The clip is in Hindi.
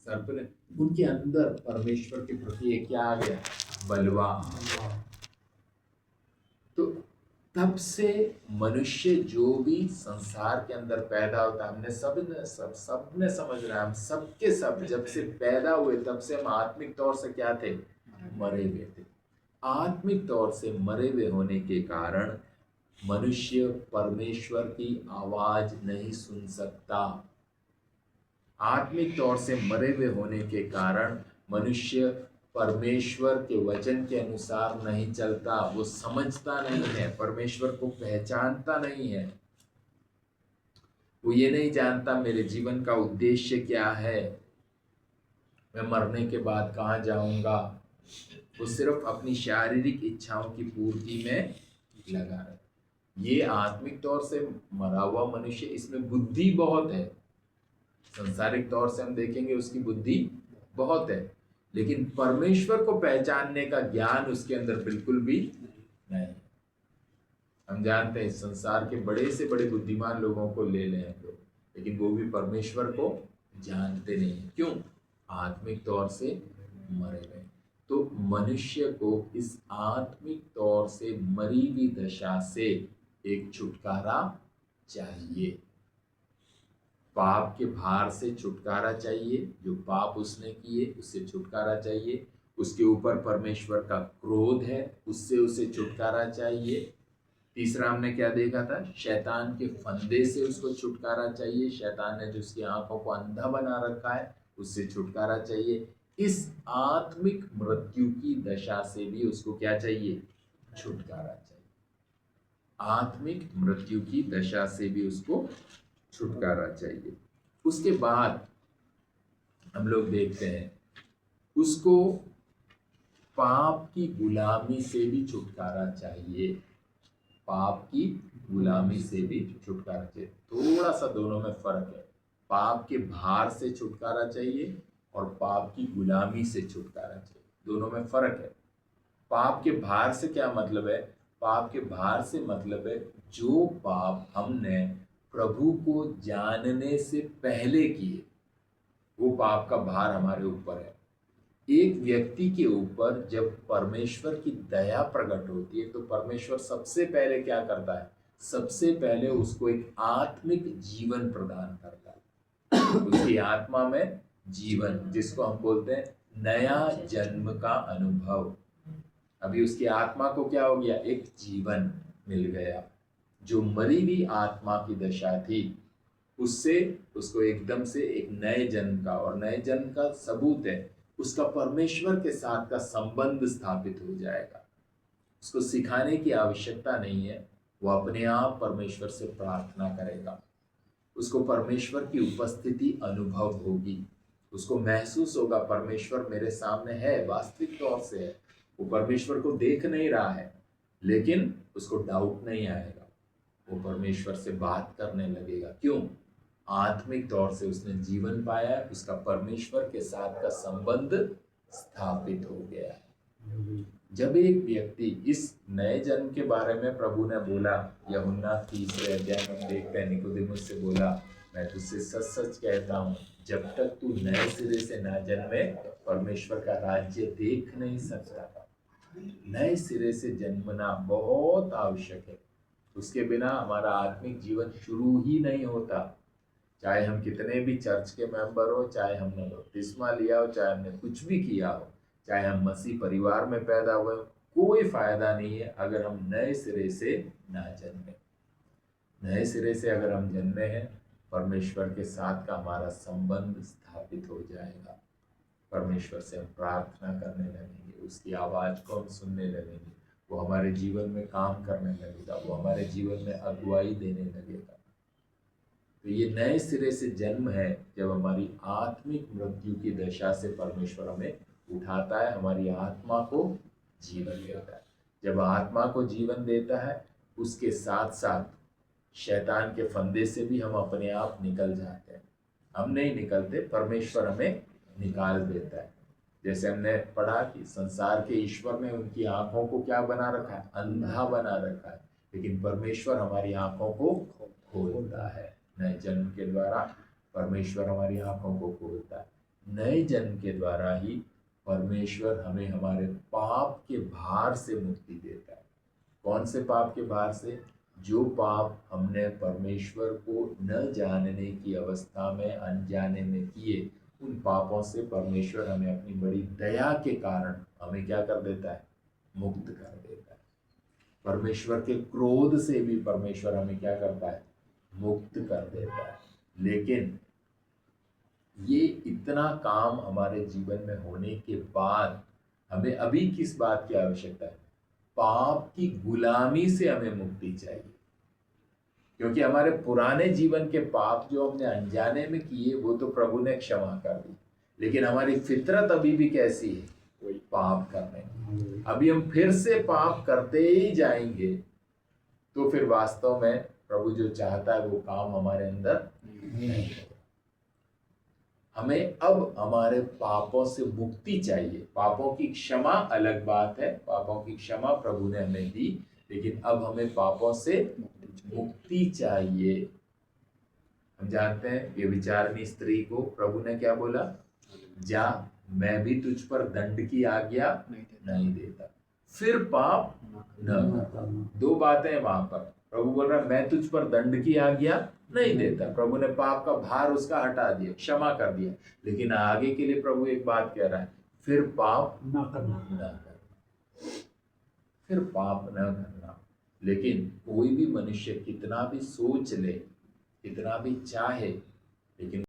सर्प ने, उनके अंदर परमेश्वर के प्रति एक क्या आ गया, बलवा। तो तब से मनुष्य जो भी संसार के अंदर पैदा होता है, हमने सबने समझना है, हम सबके सब जब से पैदा हुए तब से हम आत्मिक तौर से क्या थे, मरे हुए थे। आत्मिक तौर से मरे हुए होने के कारण मनुष्य परमेश्वर की आवाज नहीं सुन सकता। आत्मिक तौर से मरे हुए होने के कारण मनुष्य परमेश्वर के वचन के अनुसार नहीं चलता, वो समझता नहीं है, परमेश्वर को पहचानता नहीं है। वो ये नहीं जानता मेरे जीवन का उद्देश्य क्या है, मैं मरने के बाद कहाँ जाऊंगा। वो सिर्फ अपनी शारीरिक इच्छाओं की पूर्ति में लगा रहे। ये आत्मिक तौर से मरा हुआ मनुष्य, इसमें बुद्धि बहुत है। संसारिक तौर से हम देखेंगे उसकी बुद्धि बहुत है, लेकिन परमेश्वर को पहचानने का ज्ञान उसके अंदर बिल्कुल भी नहीं। हम जानते हैं संसार के बड़े से बड़े बुद्धिमान लोगों को ले लें हम लोग, लेकिन वो भी परमेश्वर को जानते नहीं। क्यों? आत्मिक तौर से मरे गए। तो मनुष्य को इस आत्मिक तौर से मरी हुई दशा से एक छुटकारा चाहिए। पाप के भार से छुटकारा चाहिए, जो पाप उसने किए उससे छुटकारा चाहिए। उसके ऊपर परमेश्वर का क्रोध है, उससे उसे छुटकारा चाहिए। तीसरा हमने क्या देखा था, शैतान के फंदे से उसको छुटकारा चाहिए। शैतान ने जो उसकी आंखों को अंधा बना रखा है उससे छुटकारा चाहिए। इस आत्मिक मृत्यु की दशा से भी उसको क्या चाहिए, छुटकारा चाहिए। आत्मिक मृत्यु की दशा से भी उसको छुटकारा चाहिए। उसके बाद हम लोग देखते हैं उसको पाप की गुलामी से भी छुटकारा चाहिए। पाप की गुलामी से भी छुटकारा चाहिए। थोड़ा सा दोनों में फर्क है। पाप के भार से छुटकारा चाहिए और पाप की गुलामी से छुटकारा चाहिए, दोनों में फर्क है। पाप के भार से क्या मतलब है? पाप के भार से मतलब है जो पाप हमने प्रभु को जानने से पहले किए, वो पाप का भार हमारे ऊपर है। एक व्यक्ति के ऊपर जब परमेश्वर की दया प्रकट होती है तो परमेश्वर सबसे पहले क्या करता है, सबसे पहले उसको एक आत्मिक जीवन प्रदान करता है। उसकी आत्मा में जीवन, जिसको हम बोलते हैं नया जन्म का अनुभव। अभी उसकी आत्मा को क्या हो गया, एक जीवन मिल गया। जो मरी हुई आत्मा की दशा थी उससे उसको एकदम से एक नए जन्म का, और नए जन्म का सबूत है उसका परमेश्वर के साथ का संबंध स्थापित हो जाएगा। उसको सिखाने की आवश्यकता नहीं है, वो अपने आप परमेश्वर से प्रार्थना करेगा। उसको परमेश्वर की उपस्थिति अनुभव होगी, उसको महसूस होगा परमेश्वर मेरे सामने है, वास्तविक तौर से है। वो परमेश्वर को देख नहीं रहा है, लेकिन उसको डाउट नहीं आएगा, वो परमेश्वर से बात करने लगेगा। क्यों? आत्मिक तौर से उसने जीवन पाया है, उसका परमेश्वर के साथ का संबंध स्थापित हो गया है। जब एक व्यक्ति इस नए जन्म के बारे में प्रभु ने बोला, यूहन्ना 3 अध्याय में देखते हैं, निकोदेमुस से बोला, मैं तुझसे सच सच कहता हूँ जब तक तू नए सिरे से ना जन्मे परमेश्वर का राज्य देख नहीं सकता। नए सिरे से जन्मना बहुत आवश्यक है, उसके बिना हमारा आत्मिक जीवन शुरू ही नहीं होता। चाहे हम कितने भी चर्च के मेंबर हो, चाहे हमने बपतिस्मा लिया हो, चाहे हमने कुछ भी किया हो, चाहे हम मसीह परिवार में पैदा हुए हो, कोई फायदा नहीं है अगर हम नए सिरे से ना जन्मे। नए सिरे से अगर हम जन्मे हैं, परमेश्वर के साथ का हमारा संबंध स्थापित हो जाएगा। परमेश्वर से हम प्रार्थना करने लगेंगे, उसकी आवाज को हम सुनने लगेंगे, वो हमारे जीवन में काम करने लगेगा, वो हमारे जीवन में अगुवाई देने लगेगा। तो ये नए सिरे से जन्म है जब हमारी आत्मिक मृत्यु की दशा से परमेश्वर हमें उठाता है, हमारी आत्मा को जीवन देता है। जब आत्मा को जीवन देता है, उसके साथ साथ शैतान के फंदे से भी हम अपने आप निकल जाते हैं। हम नहीं निकलते, परमेश्वर हमें निकाल देता है। जैसे हमने पढ़ा कि संसार के ईश्वर ने उनकी आंखों को क्या बना रखा है, अंधा बना रखा है, लेकिन परमेश्वर हमारी आंखों को खोलता है। नए जन्म के द्वारा परमेश्वर हमारी आंखों को खोलता है। नए जन्म के द्वारा ही परमेश्वर हमें हमारे पाप के भार से मुक्ति देता है। कौन से पाप के भार से? जो पाप हमने परमेश्वर को न जानने की अवस्था में, अनजाने में किए, उन पापों से परमेश्वर हमें अपनी बड़ी दया के कारण हमें क्या कर देता है? मुक्त कर देता है। परमेश्वर के क्रोध से भी परमेश्वर हमें क्या करता है? मुक्त कर देता है। लेकिन ये इतना काम हमारे जीवन में होने के बाद हमें अभी किस बात की आवश्यकता है? पाप की गुलामी से हमें मुक्ति चाहिए। क्योंकि हमारे पुराने जीवन के पाप जो हमने अनजाने में किए वो तो प्रभु ने क्षमा कर दी, लेकिन हमारी फितरत अभी भी कैसी है? वही पाप करने की। अभी हम फिर से पाप करते ही जाएंगे तो फिर वास्तव में प्रभु जो चाहता है वो काम हमारे अंदर नहीं होगा। हमें अब हमारे पापों से मुक्ति चाहिए। पापों की क्षमा अलग बात है, पापों की क्षमा प्रभु ने हमें दी, लेकिन अब हमें पापों से मुक्ति चाहिए। हम जानते हैं ये विचारनी स्त्री को प्रभु ने क्या बोला? जा, मैं भी तुझ पर दंड की आज्ञा नहीं देता, फिर पाप न कर। दो बातें हैं वहां पर। प्रभु बोल रहा है मैं तुझ पर दंड की आज्ञा नहीं देता। प्रभु ने पाप का भार उसका हटा दिया, क्षमा कर दिया, लेकिन आगे के लिए प्रभु एक बात कह रहा है, फिर पाप न करना, फिर पाप न करना। लेकिन कोई भी मनुष्य कितना भी सोच ले, कितना भी चाहे, लेकिन